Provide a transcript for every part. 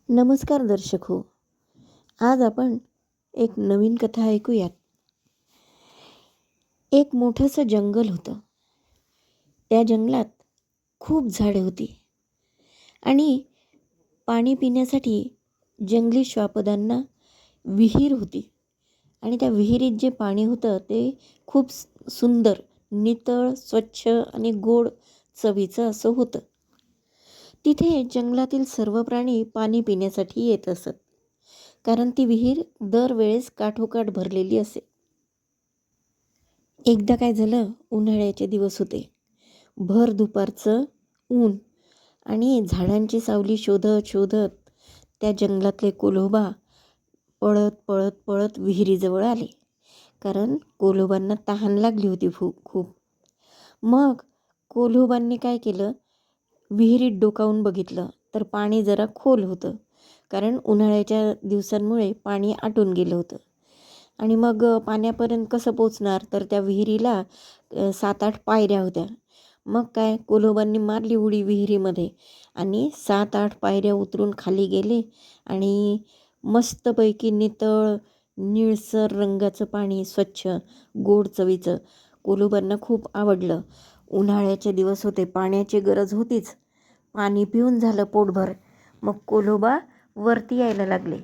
नमस्कार दर्शक हो. आज आपण एक नवीन कथा ऐकूयात. एक मोठंसं जंगल होतं. त्या जंगलात खूप झाडे होती आणि पाणी पिण्यासाठी जंगली श्वापदांना विहीर होती आणि त्या विहिरीत जे पाणी होतं ते खूप सुंदर, नितळ, स्वच्छ आणि गोड चवीचं असं होतं. तिथे जंगलातील सर्व प्राणी पाणी पिण्यासाठी येत असत. कारण ती विहीर दरवेळेस काठोकाठ भरलेली असे. एकदा काय झालं, उन्हाळ्याचे दिवस होते. भर दुपारचं ऊन आणि झाडांची सावली शोधत शोधत त्या जंगलातले कोल्होबा पळत पळत पळत विहिरीजवळ आले. कारण कोल्होबांना तहान लागली होती खूप. मग कोल्होबांनी काय केलं, विहिरीत डोकावून बघितलं तर पाणी जरा खोल होतं. कारण उन्हाळ्याच्या दिवसांमुळे पाणी आटून गेलं होतं. आणि मग पाण्यापर्यंत कसं पोचणार, तर त्या विहिरीला 7-8 पायऱ्या होत्या. मग काय, कोल्होबांनी मारली उडी विहिरीमध्ये आणि 7-8 पायऱ्या उतरून खाली गेले आणि मस्तपैकी नितळ निळसर रंगाचं पाणी, स्वच्छ गोड चवीचं, कोल्होबांना खूप आवडलं. उन्हाळ्याचे दिवस होते, पाण्याची गरज होतीच. पाणी पिऊन झालं पोटभर. मग कोल्होबा वरती यायला लागले.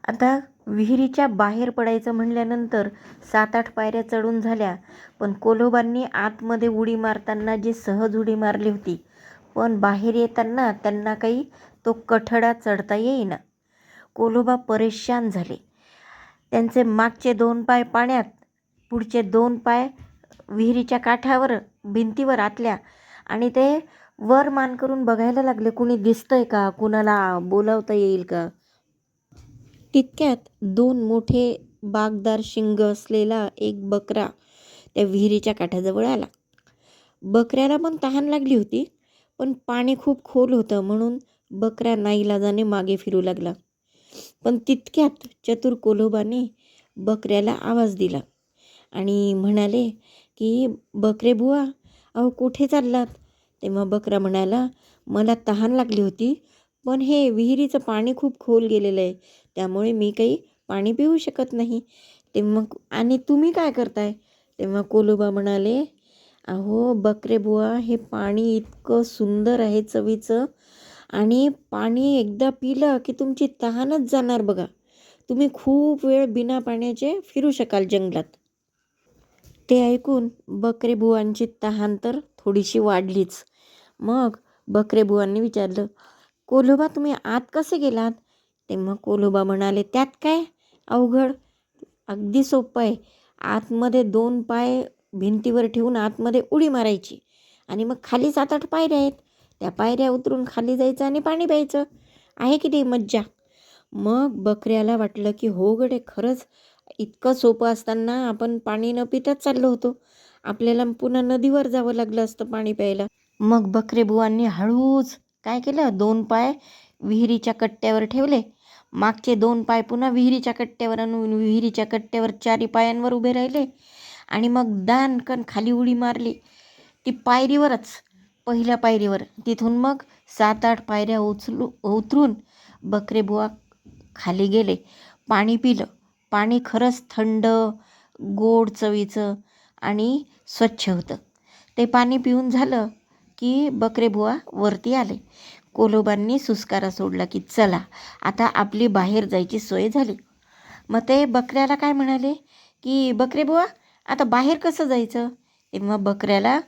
आता विहिरीच्या बाहेर पडायचं म्हणल्यानंतर 7-8 पायऱ्या चढून झाल्या, पण कोल्होबांनी आतमध्ये उडी मारताना जी सहज उडी मारली होती, पण बाहेर येताना त्यांना काही तो कठडा चढता येईना. कोल्होबा परेशान झाले. त्यांचे मागचे 2 पाय पाण्यात, पुढचे 2 पाय विहिरीच्या काठावर भिंतीवर आतल्या, आणि ते वर मान करून बघायला लागले, कुणी दिसतंय का, कुणाला बोलावता येईल का. तितक्यात 2 मोठे बागदार शिंग असलेला एक बकरा त्या विहिरीच्या काठाजवळ आला. बकऱ्याला पण तहान लागली होती, पण पाणी खूप खोल होतं म्हणून बकरा नाईलाजाने मागे फिरू लागला. पण तितक्यात चतुर कोल्होबाने बकऱ्याला आवाज दिला आणि म्हणाले की, बकरे बुवा, अहो कुठे चाललात. तेव्हा बकरा म्हणाला, मला तहान लागली होती, पण हे विहिरीचं पाणी खूप खोल गेलेलं आहे, त्यामुळे मी काही पाणी पिऊ शकत नाही. तेव्हा आणि तुम्ही काय करताय. तेव्हा कोल्होबा म्हणाले, अहो बकरे बुवा, हे पाणी इतकं सुंदर आहे चवीचं, आणि पाणी एकदा पिलं की तुमची तहानच जाणार बघा. तुम्ही खूप वेळ बिना पाण्याचे फिरू शकाल जंगलात. ते ऐकून बकरे बुवांची तहान तर थोडीशी वाढलीच. मग बकरे बुवांनी विचारलं, कोल्होबा तुम्ही आत कसे गेलात. तेव्हा कोल्होबा म्हणाले, त्यात काय अवघड, अगदी सोपं आहे. आतमध्ये 2 पाय भिंतीवर ठेवून आतमध्ये उडी मारायची आणि मग खाली 7-8 पायऱ्या आहेत, त्या पायऱ्या उतरून खाली जायचं आणि पाणी प्यायचं. आहे की नाही मज्जा. मग बकऱ्याला वाटलं की हो गडे, खरंच इतकं सोपं असताना आपण पाणी न पिताच चाललो होतो. आपल्याला पुन्हा नदीवर जावं लागलं असतं पाणी प्यायला. मग बकरे बुवांनी हळूच काय केलं, 2 पाय विहिरीच्या कट्ट्यावर ठेवले, मागचे 2 पाय पुन्हा विहिरीच्या कट्ट्यावर आणून विहिरीच्या कट्ट्यावर 4 पायांवर उभे राहिले आणि मग दानकन खाली उडी मारली. ती पायरीवरच, पहिल्या पायरीवर. तिथून मग 7-8 पायऱ्या उतरून बकरे बुवा खाली गेले. पाणी पिलं. पाणी खरंच थंड, गोड चवीचं आणि स्वच्छ होतं. ते पाणी पिऊन झालं की बकरे बुवा वरती आले. कोल्होबांनी सुस्कारा सोडला की चला, आता आपली बाहेर जायची सोय झाली. मग ते बकऱ्याला काय म्हणाले की, बकरे बुवा, आता बाहेर कसं जायचं. तेव्हा बकऱ्याला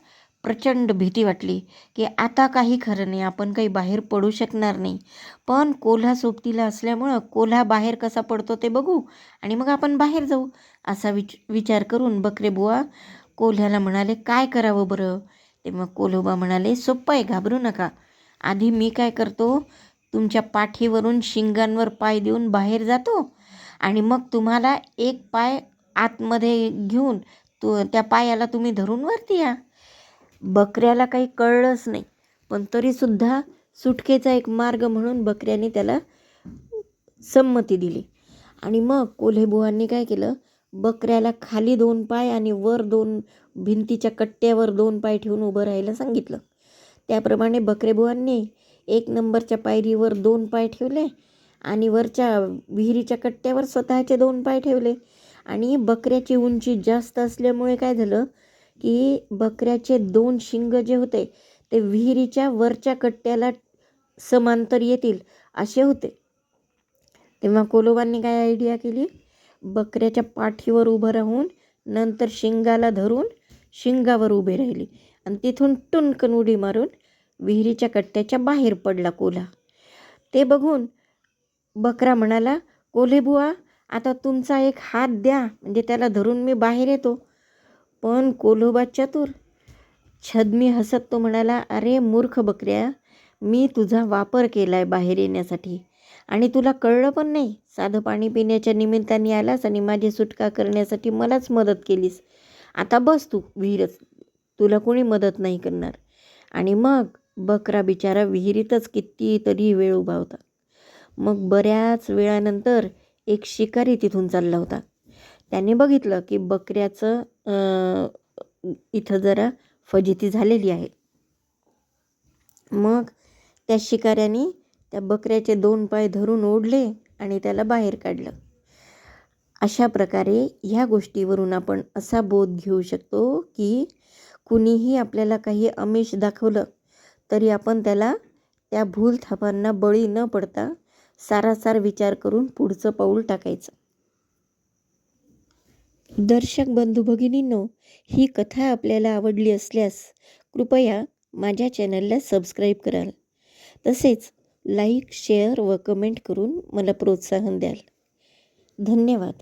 प्रचंड भीती वाटली की आता काही खरं नाही, आपण काही बाहेर पडू शकणार नाही. पण कोल्हा सोबतीला असल्यामुळं कोल्हा बाहेर कसा पडतो ते बघू आणि मग आपण बाहेर जाऊ, असा विचार करून बकरे बुवा कोल्ह्याला म्हणाले, काय करावं बरं. तेव्हा कोल्होबा म्हणाले, सोप्पं आहे, घाबरू नका. आधी मी काय करतो, तुमच्या पाठीवरून शिंगांवर पाय देऊन बाहेर जातो आणि मग तुम्हाला एक पाय आतमध्ये घेऊन त्या पायाला तुम्ही धरून वरती या. बकऱ्याला काही कळलंच नाही, पण तरीसुद्धा सुटकेचा एक मार्ग म्हणून बकऱ्याने त्याला संमती दिली. आणि मग कोल्हेबुवांनी काय केलं, बकऱ्याला खाली 2 पाय आणि वर 2 भिंतीच्या कट्ट्यावर 2 पाय ठेवून उभं राहायला सांगितलं. त्याप्रमाणे बकरेबुवांनी 1 नंबरच्या पायरीवर 2 पाय ठेवले आणि वरच्या विहिरीच्या कट्ट्यावर स्वतःचे 2 पाय ठेवले. आणि बकऱ्याची उंची जास्त असल्यामुळे काय झालं की बकऱ्याचे 2 शिंग जे होते ते विहिरीच्या वरच्या कट्ट्याला समांतर येतील असे होते. तेव्हा कोलोबांनी काय आयडिया केली, बकऱ्याच्या पाठीवर उभं राहून नंतर शिंगाला धरून शिंगावर उभे राहिली आणि तिथून टुनकन उडी मारून विहिरीच्या कट्ट्याच्या बाहेर पडला कोल्हा. ते बघून बकरा म्हणाला, कोल्हेबुवा आता तुमचा एक हात द्या म्हणजे त्याला धरून मी बाहेर येतो. पण कोल्होबा चतुर, छद्मी हसत तो म्हणाला, अरे मूर्ख बकऱ्या, मी तुझा वापर केला आहे बाहेर येण्यासाठी आणि तुला कळलं पण नाही. साधं पाणी पिण्याच्या निमित्ताने आलास आणि माझी सुटका करण्यासाठी मलाच मदत केलीस. आता बस तू विहिरच, तुला कोणी मदत नाही करणार. आणि मग बकरा बिचारा विहिरीतच कितीतरी वेळ उभा होता. मग बऱ्याच वेळानंतर एक शिकारी तिथून चालला होता. त्याने बघितलं की बकऱ्याचं इथं जरा फजिती झालेली आहे. मग त्या शिकाऱ्याने त्या बकऱ्याचे 2 पाय धरून ओढले आणि त्याला बाहेर काढलं. अशा प्रकारे ह्या गोष्टीवरून आपण असा बोध घेऊ शकतो की कुणीही आपल्याला काही आमिष दाखवलं तरी आपण त्याला त्या भूलथापांना बळी न पडता सारासार विचार करून पुढचं पाऊल टाकायचं. दर्शक बंधू भगिनींनो, ही कथा आपल्याला आवडली असल्यास कृपया माझ्या चॅनलला सबस्क्राईब कराल. तसेच लाईक, शेअर व कमेंट करून मला प्रोत्साहन द्याल. धन्यवाद.